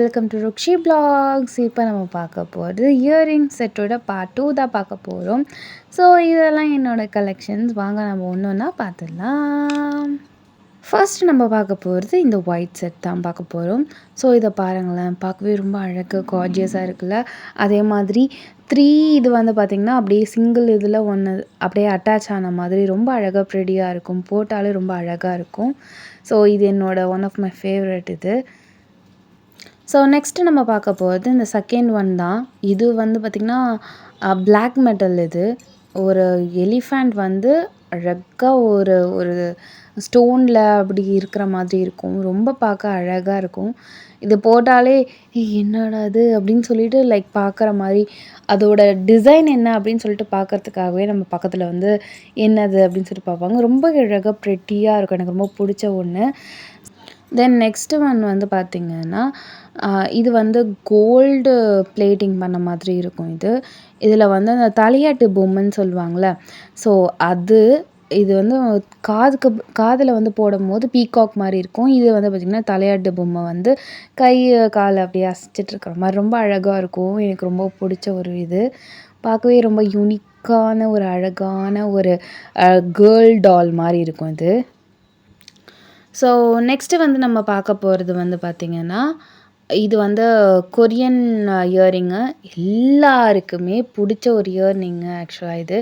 Welcome to ருக்ஷி blocks. இப்போ நம்ம பார்க்க போகிறது இயரிங் செட்டோட பார்ட் 2 தான் பார்க்க போகிறோம். ஸோ இதெல்லாம் என்னோடய கலெக்ஷன்ஸ். வாங்க நம்ம ஒன்று ஒன்றா பார்த்துடலாம். ஃபர்ஸ்ட் நம்ம பார்க்க போகிறது இந்த ஒயிட் செட் தான் பார்க்க போகிறோம். ஸோ இதை பாருங்களேன், பார்க்கவே ரொம்ப அழகாக கார்ஜியஸாக இருக்குல்ல. அதே மாதிரி 3 இது வந்து பார்த்திங்கன்னா அப்படியே சிங்கிள் இதில் ஒன்று அப்படியே அட்டாச் ஆன மாதிரி ரொம்ப அழகாக ப்ரெடியாக இருக்கும். போட்டாலே ரொம்ப அழகாக இருக்கும். ஸோ இது என்னோடய ஒன் ஆஃப் மை ஃபேவரட் இது. ஸோ நெக்ஸ்ட்டு நம்ம பார்க்க போகிறது இந்த செகண்ட் ஒன் தான். இது வந்து பார்த்திங்கன்னா பிளாக் மெட்டல். இது ஒரு எலிஃபண்ட் வந்து அழகாக ஒரு ஒரு ஸ்டோனில் அப்படி இருக்கிற மாதிரி இருக்கும். ரொம்ப பார்க்க அழகாக இருக்கும். இது போட்டாலே என்னடா அது அப்படின்னு சொல்லிட்டு லைக் பார்க்குற மாதிரி, அதோட டிசைன் என்ன அப்படின்னு சொல்லிட்டு பார்க்கறதுக்காகவே நம்ம பக்கத்தில் வந்து என்னது அப்படின்னு சொல்லிட்டு பார்ப்பாங்க. ரொம்ப அழகாக ப்ரெட்டியாக இருக்கும். எனக்கு ரொம்ப பிடிச்ச ஒன்று. தென் நெக்ஸ்ட்டு ஒன் வந்து பார்த்திங்கன்னா இது வந்து கோல்டு பிளேட்டிங் பண்ண மாதிரி இருக்கும். இதில் வந்து அந்த தலையாட்டு பொம்மைன்னு சொல்லுவாங்கள்ல, ஸோ அது இது வந்து காதில் வந்து போடும்போது பீகாக் மாதிரி இருக்கும். இது வந்து பார்த்திங்கன்னா தலையாட்டு பொம்மை வந்து கை காலை அப்படியே அசைச்சிட்டு இருக்கிற மாதிரி ரொம்ப அழகாக இருக்கும். எனக்கு ரொம்ப பிடிச்ச ஒரு இது. பார்க்கவே ரொம்ப யூனிக்கான ஒரு அழகான ஒரு கேர்ள் டால் மாதிரி இருக்கும் இது. ஸோ நெக்ஸ்ட்டு வந்து நம்ம பார்க்க போகிறது வந்து பார்த்திங்கன்னா இது வந்து கொரியன் இயரிங்கு. எல்லாருக்குமே பிடிச்ச ஒரு இயர்ரிங்கு ஆக்சுவலாக இது.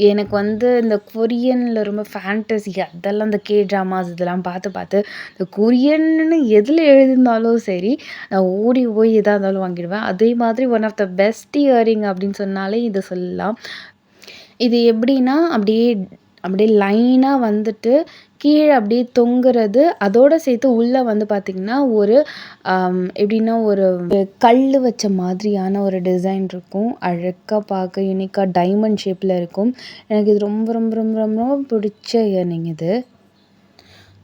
எனக்கு வந்து இந்த கொரியனில் ரொம்ப ஃபேண்டசி அதெல்லாம் இந்த ட்ராமாஸ் இதெல்லாம் பார்த்து இந்த கொரியன்னு எதில் எழுதியிருந்தாலும் சரி, நான் ஓடி போய் எதாக இருந்தாலும் வாங்கிடுவேன். அதே மாதிரி one of the best earring அப்படின்னு சொன்னாலே இதை சொல்லலாம். இது எப்படின்னா அப்படியே லைனாக வந்துட்டு கீழே அப்படியே தொங்குறது. அதோடு சேர்த்து உள்ளே வந்து பார்த்திங்கன்னா ஒரு எப்படின்னா ஒரு கல் வச்ச மாதிரியான ஒரு டிசைன் இருக்கும். அழகாக பார்க்க யூனிக்காக டைமண்ட் ஷேப்பில் இருக்கும். எனக்கு இது ரொம்ப ரொம்ப ரொம்ப ரொம்ப பிடிச்ச இயர்ரிங் இது.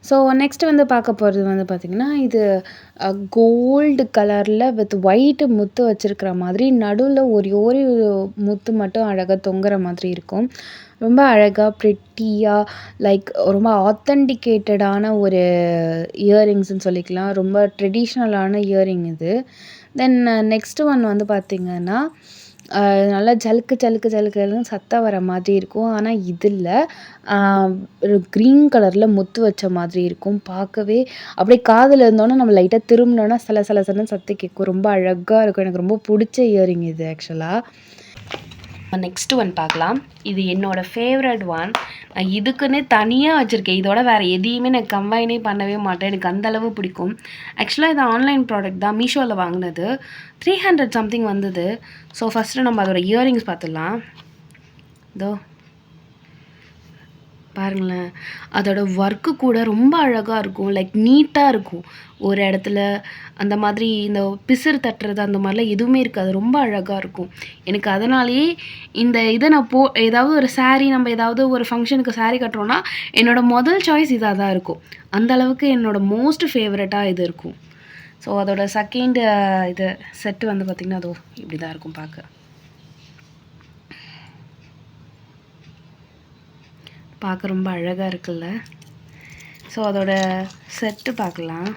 ஸோ நெக்ஸ்ட்டு வந்து பார்க்க போகிறது வந்து பார்த்திங்கன்னா இது கோல்டு கலரில் வித் ஒயிட்டு முத்து வச்சுருக்கிற மாதிரி, நடுவில் ஒரு முத்து மட்டும் அழகாக தொங்குற மாதிரி இருக்கும். ரொம்ப அழகாக ப்ரெட்டியாக லைக் ரொம்ப ஆத்தென்டிகேட்டடான ஒரு இயரிங்ஸ்ன்னு சொல்லிக்கலாம். ரொம்ப ட்ரெடிஷ்னலான இயரிங் இது. தென் நெக்ஸ்ட்டு ஒன் வந்து பார்த்திங்கன்னா நல்லா ஜலுக்குன்னு சத்தம் வர மாதிரி இருக்கும். ஆனால் இதில் ஒரு க்ரீன் கலரில் முத்து வச்ச மாதிரி இருக்கும். பார்க்கவே அப்படியே காதில் இருந்தோன்னே நம்ம லைட்டாக திரும்பினோன்னா சலன்னு சத்தம் கேட்கும். ரொம்ப அழகாக இருக்கும். எனக்கு ரொம்ப பிடிச்ச இயரிங் இது ஆக்சுவலாக. நெக்ஸ்ட் ஒன் பார்க்கலாம். இது என்னோடய ஃபேவரட் ஒன். நான் இதுக்குன்னே தனியாக வச்சுருக்கேன். இதோட வேறு எதையுமே நான் கம்பைனே பண்ணவே மாட்டேன். எனக்கு அந்தளவு பிடிக்கும். ஆக்சுவலாக இது ஆன்லைன் ப்ராடக்ட் தான், மீஷோவில் வாங்கினது. 300 சம்திங் வந்தது. ஸோ ஃபஸ்ட்டு நம்ம அதோட இயரிங்ஸ் பார்த்துடலாம். இதோ பாருங்களேன், அதோட ஒர்க்கு கூட ரொம்ப அழகாக இருக்கும். லைக் நீட்டாக இருக்கும். ஒரு இடத்துல அந்த மாதிரி இந்த பிசிறு தட்டுறது அந்த மாதிரிலாம் எதுவுமே இருக்காது. ரொம்ப அழகாக இருக்கும். எனக்கு அதனாலேயே இந்த இதை நான் ஏதாவது ஒரு சாரீ, நம்ம ஏதாவது ஒரு ஃபங்க்ஷனுக்கு சாரீ கட்டுறோன்னா என்னோடய முதல் சாய்ஸ் இதாக தான் இருக்கும். அந்தளவுக்கு என்னோடய மோஸ்ட் ஃபேவரட்டாக இது இருக்கும். ஸோ அதோட செகண்ட் இது செட்டு வந்து பார்த்திங்கன்னா அதோ இப்படி தான் இருக்கும் பார்க்க ரொம்ப அழகாக இருக்குல்ல. ஸோ அதோட செட்டு பார்க்கலாம்,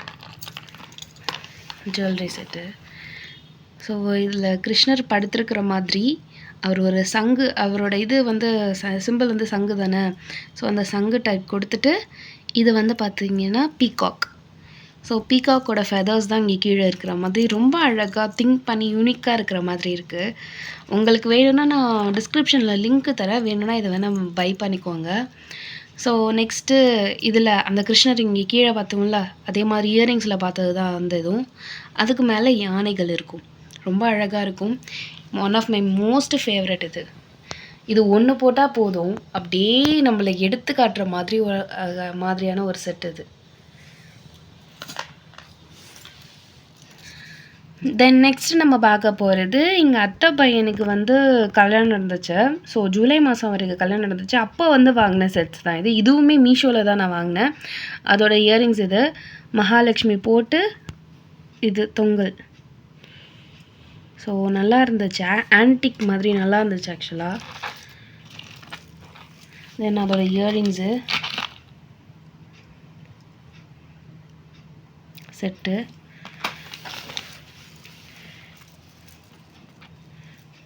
ஜுவல்லரி செட்டு. ஸோ இதில் கிருஷ்ணர் படுத்திருக்கிற மாதிரி அவர் ஒரு சங்கு, அவரோட இது வந்து சிம்பிள் வந்து சங்கு தானே. ஸோ அந்த சங்கு டைப் கொடுத்துட்டு இது வந்து பார்த்திங்கன்னா பீகாக். ஸோ பீகாக்கோட ஃபெதர்ஸ் தான் இங்கே கீழே இருக்கிற மாதிரி ரொம்ப அழகாக திங்க் பண்ணி யூனிக்காக இருக்கிற மாதிரி இருக்குது. உங்களுக்கு வேணும்னா நான் டிஸ்கிரிப்ஷனில் லிங்க்கு தரேன், வேணும்னா இதை வேணால் பை பண்ணிக்கோங்க. ஸோ நெக்ஸ்ட்டு இதில் அந்த கிருஷ்ணர் இங்கே கீழே பார்த்தோம்ல, அதே மாதிரி இயரிங்ஸில் பார்த்தது தான் அந்த இதுவும். அதுக்கு மேலே யானைகள் இருக்கும். ரொம்ப அழகாக இருக்கும். One of my most favourite இது. இது ஒன்று போட்டால் போதும், அப்படியே நம்மளை எடுத்து காட்டுற மாதிரி மாதிரியான ஒரு செட் இது. தென் நெக்ஸ்ட் நம்ம பார்க்க போகிறது, எங்கள் அத்தை பையனுக்கு வந்து கல்யாணம் நடந்துச்சு. ஸோ ஜூலை மாதம் வரைக்கும் கல்யாணம் நடந்துச்சு. அப்போ வந்து வாங்கின செட்ஸ் தான் இது. இதுவுமே மீஷோவில் தான் நான் வாங்கினேன். அதோட இயரிங்ஸ் இது மகாலட்சுமி போட்டு இது தொங்கல். ஸோ நல்லா இருந்துச்சு, ஆன்டிக் மாதிரி நல்லா இருந்துச்சு ஆக்சுவலாக. தென் அதோட இயரிங்ஸு செட்டு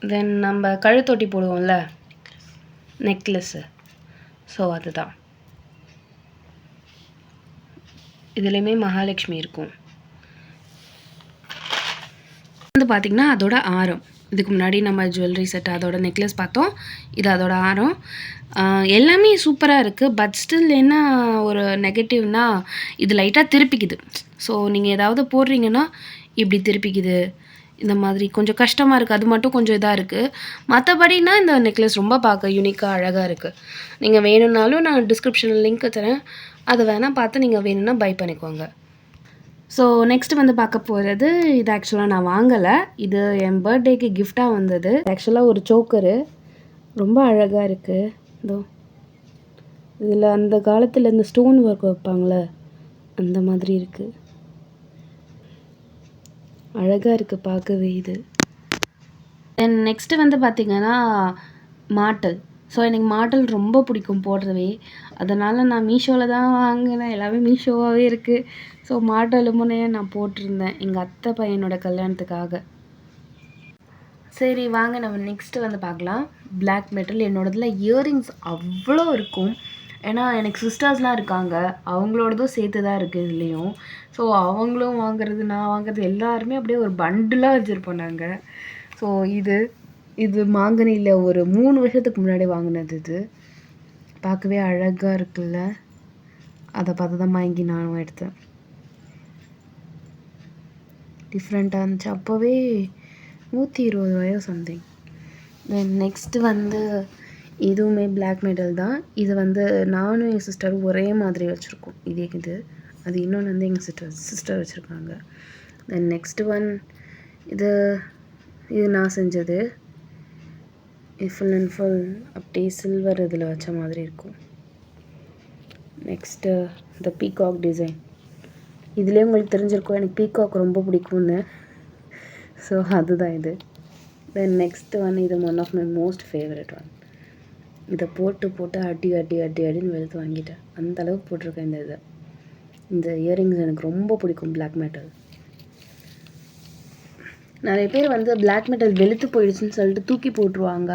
தென் நம்ம கழுத்தொட்டி போடுவோம்ல நெக்லஸ்ஸு, ஸோ அதுதான். இதுலேயுமே மகாலட்சுமி இருக்கும். வந்து பார்த்திங்கன்னா அதோட ஆரம். இதுக்கு முன்னாடி நம்ம ஜுவல்லரி செட் அதோட நெக்லஸ் பார்த்தோம். இது அதோட ஆரம். எல்லாமே சூப்பராக இருக்குது. பட் ஸ்டில் என்ன ஒரு நெகட்டிவ்னா இது லைட்டாக திருப்பிக்குது. ஸோ நீங்கள் ஏதாவது போடுறீங்கன்னா இப்படி திருப்பிக்குது. இந்த மாதிரி கொஞ்சம் கஷ்டமாக இருக்குது. அது மட்டும் கொஞ்சம் இதாக இருக்குது. மற்றபடினா இந்த நெக்லஸ் ரொம்ப பார்க்க யூனிக்காக அழகாக இருக்குது. நீங்கள் வேணும்னாலும் நான் டிஸ்கிரிப்ஷனில் லிங்க் தரேன். அதை வேணால் பார்த்து நீங்கள் வேணும்னா பை பண்ணிக்கோங்க. ஸோ நெக்ஸ்ட் வந்து பார்க்க போகிறது, இது ஆக்சுவலாக நான் வாங்கலை. இது என் பர்த்டேக்கு கிஃப்டாக வந்தது. ஆக்சுவலாக ஒரு சோக்கரு ரொம்ப அழகாக இருக்குது. இதோ இதில் அந்த காலத்தில் இந்த ஸ்டோன் ஒர்க் வைப்பாங்களே அந்த மாதிரி இருக்குது. அழகாக இருக்குது பார்க்கவே இது. தென் நெக்ஸ்ட்டு வந்து பார்த்திங்கன்னா மாட்டல். ஸோ எனக்கு மாடல் ரொம்ப பிடிக்கும் போடுறவே. அதனால் நான் மீஷோவில் தான் வாங்கினேன். எல்லாமே மீஷோவாகவே இருக்குது. ஸோ மாடலுமுன்னே நான் போட்டிருந்தேன் எங்கள் அத்தை பையனோட கல்யாணத்துக்காக. சரி வாங்க நம்ம நெக்ஸ்ட்டு வந்து பார்க்கலாம். Black metal. என்னோடதில் இயரிங்ஸ் அவ்வளோ இருக்கும். ஏன்னா எனக்கு சிஸ்டர்ஸ்லாம் இருக்காங்க. அவங்களோடதும் சேர்த்து தான் இருக்குது இதுலேயும். ஸோ அவங்களும் வாங்குறது நான் வாங்குறது எல்லாருமே அப்படியே ஒரு பண்டிலாக வச்சுருப்போம் நாங்கள். ஸோ இது மாங்கனியில் ஒரு 3 வருஷத்துக்கு முன்னாடி வாங்கினது. இது பார்க்கவே அழகாக இருக்குல்ல. அதை பார்த்து தான் வாங்கி நானும் எடுத்தேன். டிஃப்ரெண்ட்டாக இருந்துச்சு. அப்போவே 120 ரூபாயோ சம்திங். தென் நெக்ஸ்ட்டு வந்து இதுவுமே பிளாக் மெட்டல் தான். இது வந்து நானும் என் சிஸ்டரும் ஒரே மாதிரி வச்சுருக்கோம். இது அது இன்னொன்று வந்து எங்கள் சிஸ்டர் வச்சுருக்காங்க. தென் நெக்ஸ்ட்டு ஒன் இது நான் செஞ்சது. இது ஃபுல் அண்ட் ஃபுல் அப்படியே சில்வர் இதில் வச்ச மாதிரி இருக்கும். நெக்ஸ்ட்டு இந்த பீகாக் டிசைன். இதுலேயே உங்களுக்கு தெரிஞ்சிருக்கும் எனக்கு பீகாக் ரொம்ப பிடிக்கும்னு. ஸோ அதுதான் இது. தென் நெக்ஸ்ட்டு ஒன் இது one of my most favourite one. இதை போட்டு அடின்னு வெளுத்து வாங்கிட்டேன். அந்தளவுக்கு போட்டிருக்கேன் இந்த இயரிங்ஸ் எனக்கு ரொம்ப பிடிக்கும். Black metal. நிறைய பேர் வந்து பிளாக் மெட்டல் வெளுத்து போயிடுச்சுன்னு சொல்லிட்டு தூக்கி போட்டுருவாங்க.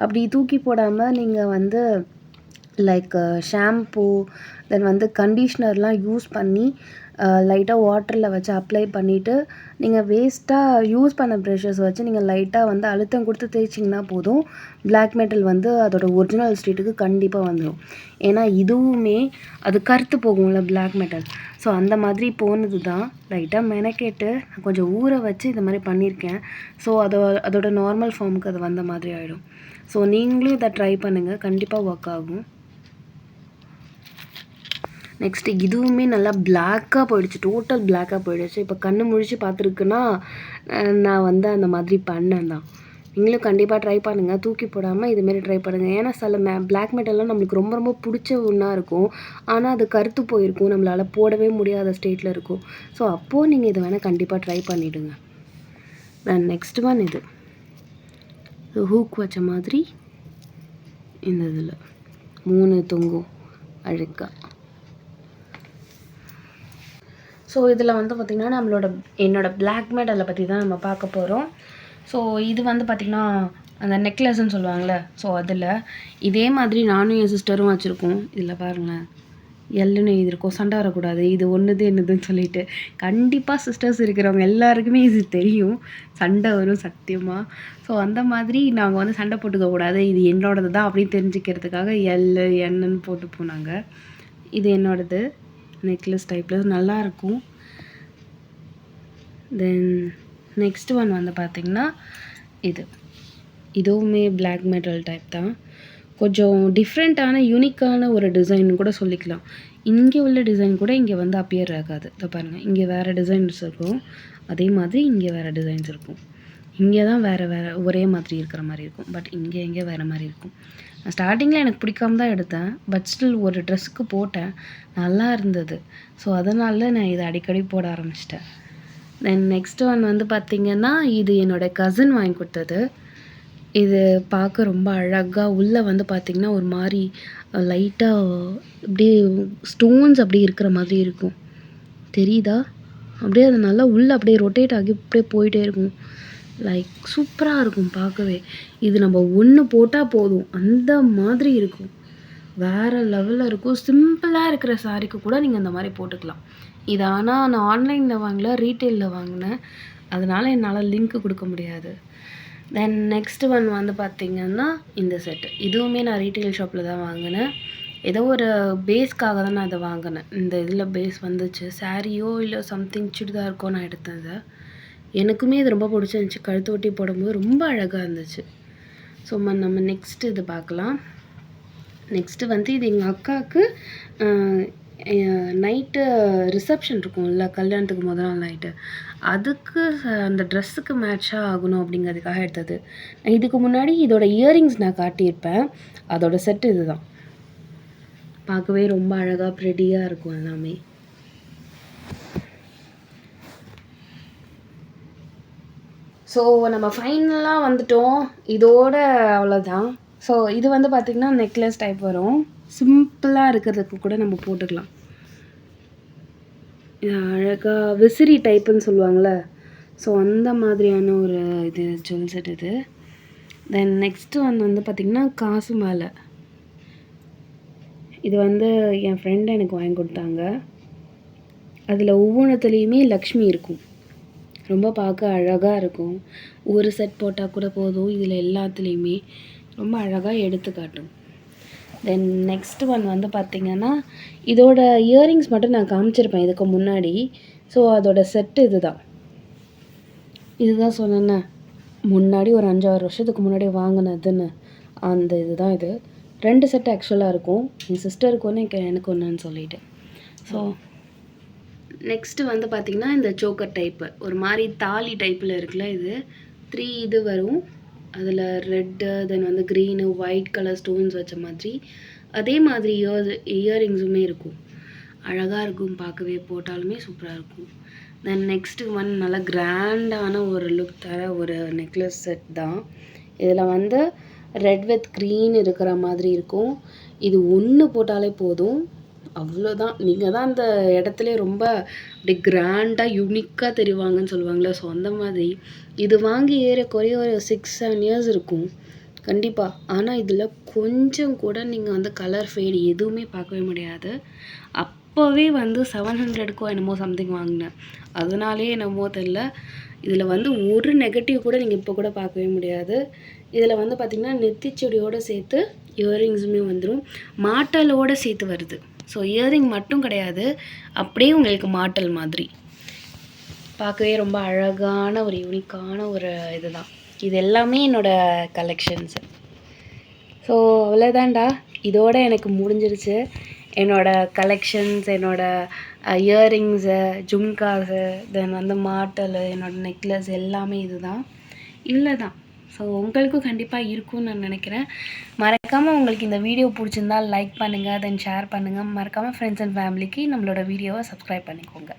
அப்படி தூக்கி போடாமல் நீங்கள் வந்து லைக் ஷாம்பூ தென் வந்து கண்டிஷ்னர்லாம் யூஸ் பண்ணி லைட்டாக வாட்டரில் வச்சு அப்ளை பண்ணிவிட்டு நீங்கள் வேஸ்ட்டாக யூஸ் பண்ண ப்ரெஷஸ் வச்சு நீங்கள் லைட்டாக வந்து அழுத்தம் கொடுத்து தேய்ச்சிங்கன்னா போதும். பிளாக் மெட்டல் வந்து அதோட ஒரிஜினல் ஸ்டேட்டுக்கு கண்டிப்பாக வந்துடும். ஏன்னா இதுவுமே அது கருத்து போகும்ல பிளாக் மெட்டல். ஸோ அந்த மாதிரி போனது தான். லைட்டாக மெனக்கேட்டு நான் கொஞ்சம் ஊற வச்சு இந்த மாதிரி பண்ணியிருக்கேன். ஸோ அதோட நார்மல் ஃபார்முக்கு அது வந்த மாதிரி ஆகிடும். ஸோ நீங்களும் இதை ட்ரை பண்ணுங்கள். கண்டிப்பாக ஒர்க் ஆகும். நெக்ஸ்ட்டு இதுவுமே நல்லா பிளாக்காக போயிடுச்சு. டோட்டல் பிளாக்காக போயிடுச்சு. இப்போ கண்ணு முழிச்சு பார்த்துருக்குன்னா நான் வந்து அந்த மாதிரி பண்ணேன் தான். நீங்களும் கண்டிப்பாக ட்ரை பண்ணுங்கள். தூக்கி போடாமல் இதுமாரி ட்ரை பண்ணுங்கள். ஏன்னா சில பிளாக் மெட்டல்லாம் நம்மளுக்கு ரொம்ப ரொம்ப பிடிச்ச ஒன்றா இருக்கும். ஆனால் அது கருத்து போயிருக்கும். நம்மளால் போடவே முடியாத ஸ்டேட்டில் இருக்கும். ஸோ அப்போது நீங்கள் இதை வேணால் கண்டிப்பாக ட்ரை பண்ணிவிடுங்க. நெக்ஸ்ட் ஒன் இது ஹூக் வச்ச மாதிரி இந்த இதில் 3 தொங்கும் அழுக்கா. ஸோ இதில் வந்து பார்த்திங்கன்னா என்னோட பிளாக் மெட்டலை பற்றி தான் நம்ம பார்க்க போகிறோம். ஸோ இது வந்து பார்த்திங்கன்னா அந்த நெக்லஸ்ன்னு சொல்லுவாங்கள்ல. ஸோ அதில் இதே மாதிரி நானும் என் சிஸ்டரும் வச்சுருக்கோம். இதில் பாருங்களேன் எல்லுன்னு எழுதியிருக்கோம். சண்டை வரக்கூடாது, இது ஒன்றுது என்னதுன்னு சொல்லிட்டு. கண்டிப்பாக சிஸ்டர்ஸ் இருக்கிறவங்க எல்லாருக்குமே இது தெரியும். சண்டை வரும் சத்தியமாக. ஸோ அந்த மாதிரி நாங்கள் வந்து சண்டை போட்டுக்கக்கூடாது, இது என்னோடது தான் அப்படின்னு தெரிஞ்சுக்கிறதுக்காக என்னன்னு போட்டு போனாங்க. இது என்னோடது நெக்லஸ் டைப்பில் நல்லாயிருக்கும். தென் நெக்ஸ்ட் ஒன் வந்து பார்த்திங்கன்னா இதுவுமே பிளாக் மெட்டல் டைப் தான். கொஞ்சம் டிஃப்ரெண்ட்டான யூனிக்கான ஒரு டிசைன் கூட சொல்லிக்கலாம். இங்கே உள்ள டிசைன் கூட இங்கே வந்து அப்பியர் ஆகாது. இதை பாருங்கள், இங்கே வேறு டிசைன்ஸ் இருக்கும். அதே மாதிரி இங்கே வேறு டிசைன்ஸ் இருக்கும். இங்கே தான் வேறு ஒரே மாதிரி இருக்கிற மாதிரி இருக்கும். பட் இங்கே வேறு மாதிரி இருக்கும். நான் ஸ்டார்டிங்கில் எனக்கு பிடிக்காம தான் எடுத்தேன். பட் ஸ்டில் ஒரு ட்ரெஸ்ஸுக்கு போட்டேன், நல்லா இருந்தது. ஸோ அதனால நான் இதை அடிக்கடி போட ஆரம்பிச்சிட்டேன். தென் நெக்ஸ்ட் ஒன் வந்து பார்த்திங்கன்னா இது என்னோடய கசின் வாங்கி கொடுத்தது. இது பார்க்க ரொம்ப அழகாக உள்ளே வந்து பார்த்திங்கன்னா ஒரு மாதிரி லைட்டாக அப்படியே ஸ்டோன்ஸ் அப்படியே இருக்கிற மாதிரி இருக்கும். தெரியுதா? அப்படியே அது நல்லா உள்ளே அப்படியே ரொட்டேட் ஆகி அப்படியே போயிட்டே இருக்கும். லைக் சூப்பராக இருக்கும் பார்க்கவே. இது நம்ம ஒன்று போட்டால் போதும் அந்த மாதிரி இருக்கும். வேறு லெவலில் இருக்கும். சிம்பிளாக இருக்கிற சாரீக்கு கூட நீங்கள் இந்த மாதிரி போட்டுக்கலாம். இது ஆனால் நான் ஆன்லைனில் வாங்கல, ரீட்டெயிலில் வாங்கினேன். அதனால் என்னால் லிங்க்கு கொடுக்க முடியாது. தென் நெக்ஸ்ட்டு ஒன் வந்து பார்த்திங்கன்னா இந்த செட்டு. இதுவுமே நான் ரீட்டெயில் ஷாப்பில் தான் வாங்கினேன். ஏதோ ஒரு பேஸ்க்காக தான் நான் இதை வாங்கினேன். இந்த இதில் பேஸ் வந்துச்சு. சாரியோ இல்லை சம்திங் சுடிதாருக்கோ நான் எடுத்தேன் இதை. எனக்குமே இது ரொம்ப பிடிச்சிருந்துச்சி. கழுத்து ஒட்டி போடும்போது ரொம்ப அழகாக இருந்துச்சு. ஸோ நம்ம நெக்ஸ்ட்டு இது பார்க்கலாம். நெக்ஸ்ட்டு வந்து இது எங்கள் அக்காவுக்கு நைட்டு ரிசப்ஷன் இருக்கும்ல, கல்யாணத்துக்கு முதல் நாள் நைட்டு, அதுக்கு அந்த ட்ரெஸ்ஸுக்கு மேட்சாக ஆகணும் அப்படிங்கிறதுக்காக எடுத்தது. இதுக்கு முன்னாடி இதோட இயரிங்ஸ் நான் காட்டியிருப்பேன். அதோட செட்டு இது தான். பார்க்கவே ரொம்ப அழகாக ப்ரெட்டியாக இருக்கும் எல்லாமே. ஸோ நம்ம ஃபைனலாக வந்துட்டோம். இதோட அவ்வளோதான். ஸோ இது வந்து பார்த்திங்கன்னா நெக்லஸ் டைப் வரும். சிம்பிளாக இருக்கிறதுக்கு கூட நம்ம போட்டுக்கலாம். அழகாக விசிறி டைப்புன்னு சொல்லுவாங்கள்ல, ஸோ அந்த மாதிரியான ஒரு இது ஜுவல் செட் இது. தென் நெக்ஸ்ட்டு வந்து பார்த்திங்கன்னா காசு மாலை. இது வந்து என் ஃப்ரெண்டு எனக்கு வாங்கி கொடுத்தாங்க. அதில் ஒவ்வொன்றுத்துலேயுமே லக்ஷ்மி இருக்கும். ரொம்ப பார்க்க அழகாக இருக்கும். ஒரு செட் போட்டால் கூட போதும். இதில் எல்லாத்துலேயுமே ரொம்ப அழகாக எடுத்து காட்டும். தென் நெக்ஸ்ட் ஒன் வந்து பார்த்திங்கன்னா இதோட இயரிங்ஸ் மட்டும் நான் காமிச்சிருப்பேன் இதுக்கு முன்னாடி. ஸோ அதோட செட்டு இதுதான் சொன்னேன்னே முன்னாடி ஒரு 5-6 வருஷத்துக்கு முன்னாடி வாங்கினதுன்னு. அந்த இதுதான் இது. 2 செட்டு ஆக்சுவலாக இருக்கும். என் சிஸ்டருக்கு ஒன்று, எனக்கு ஒன்றுன்னு சொல்லிட்டு. ஸோ நெக்ஸ்ட்டு வந்து பார்த்திங்கன்னா இந்த சோக்கர் டைப்பு, ஒரு மாதிரி தாலி டைப்பில் இருக்குல்ல, இது 3 இது வரும். அதில் ரெட்டு, தென் வந்து க்ரீனு, ஒயிட் கலர் ஸ்டோன்ஸ் வச்ச மாதிரி. அதே மாதிரி இயரிங்ஸுமே இருக்கும். அழகாக இருக்கும் பார்க்கவே, போட்டாலுமே சூப்பராக இருக்கும். தென் நெக்ஸ்ட்டு ஒன் நல்லா கிராண்டான ஒரு லுக் தர ஒரு நெக்லஸ் செட் தான். இதில் வந்து ரெட் வித் க்ரீன் இருக்கிற மாதிரி இருக்கும். இது ஒன்று போட்டாலே போதும், அவ்வளோதான். நீங்கள் தான் அந்த இடத்துல ரொம்ப அப்படியே கிராண்டாக யூனிக்காக தெரிவாங்கன்னு சொல்லுவாங்களே, ஸோ அந்த மாதிரி. இது வாங்கி ஏறக்குறைய ஒரு 6-7 இயர்ஸ் இருக்கும் கண்டிப்பாக. ஆனால் இதில் கொஞ்சம் கூட நீங்கள் வந்து கலர் ஃபேட் எதுவுமே பார்க்கவே முடியாது. அப்போவே வந்து 700க்கோ என்னமோ சம்திங் வாங்கினேன். அதனாலே என்னமோ தெரில, இதில் வந்து ஒரு நெகட்டிவ் கூட நீங்கள் இப்போ கூட பார்க்கவே முடியாது. இதில் வந்து பார்த்திங்கன்னா நெத்திச்சுடியோடு சேர்த்து இயரிங்ஸுமே வந்துடும். மாட்டலோடு சேர்த்து வருது. ஸோ இயரிங் மட்டும் கிடையாது, அப்படியே உங்களுக்கு மாட்டல் மாதிரி. பார்க்கவே ரொம்ப அழகான ஒரு யூனிக்கான ஒரு இது தான். இது எல்லாமே என்னோடய கலெக்ஷன்ஸு. ஸோ அவ்வளோதான்டா, இதோடு எனக்கு முடிஞ்சிருச்சு என்னோடய கலெக்ஷன்ஸ். என்னோடய இயரிங்ஸு, ஜும்காஸு, தென் வந்து மாட்டல், என்னோடய நெக்லஸ் எல்லாமே இது தான். இல்லை தான். ஸோ உங்களுக்கும் கண்டிப்பாக இருக்கும்னு நான் நினைக்கிறேன். மறக்காமல் உங்களுக்கு இந்த வீடியோ பிடிச்சிருந்தால் லைக் பண்ணுங்கள், தென் ஷேர் பண்ணுங்கள். மறக்காமல் ஃப்ரெண்ட்ஸ் அண்ட் ஃபேமிலிக்கு நம்மளோட வீடியோவை சப்ஸ்கிரைப் பண்ணிக்கோங்க.